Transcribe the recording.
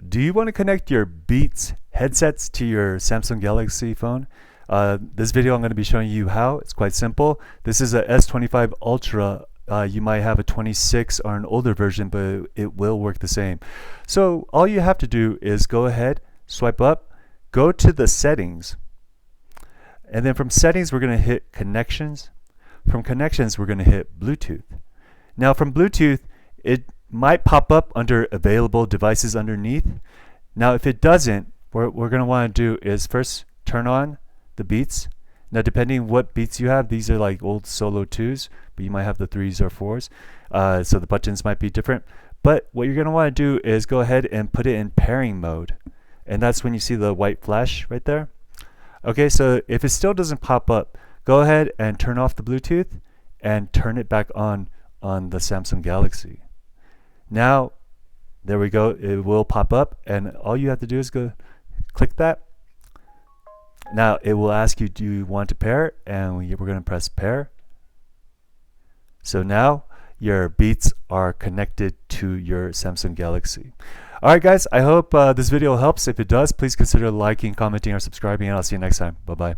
Do you want to connect your Beats headsets to your Samsung Galaxy phone? This video I'm going to be showing you how. It's quite simple. This is a S25 Ultra. You might have a 26 or an older version, but it will work the same. So all you have to do is go ahead, swipe up, go to the settings, and then from settings we're going to hit connections. From connections we're going to hit Bluetooth. Now from Bluetooth it might pop up under available devices underneath. Now if it doesn't, what we're going to want to do is first turn on the Beats. Now depending what Beats you have, these are like old Solo 2s, but you might have the 3s or 4s, so the buttons might be different. But what you're going to want to do is go ahead and put it in pairing mode, and that's when you see the white flash right there. Okay, so if it still doesn't pop up, go ahead and turn off the Bluetooth and turn it back on the Samsung Galaxy. Now there we go, it will pop up, and all you have to do is go click that. Now it will ask you, do you want to pair? And we're going to press pair. So now your Beats are connected to your Samsung Galaxy. Alright guys, I hope this video helps. If it does, please consider liking, commenting, or subscribing, and I'll see you next time. Bye bye.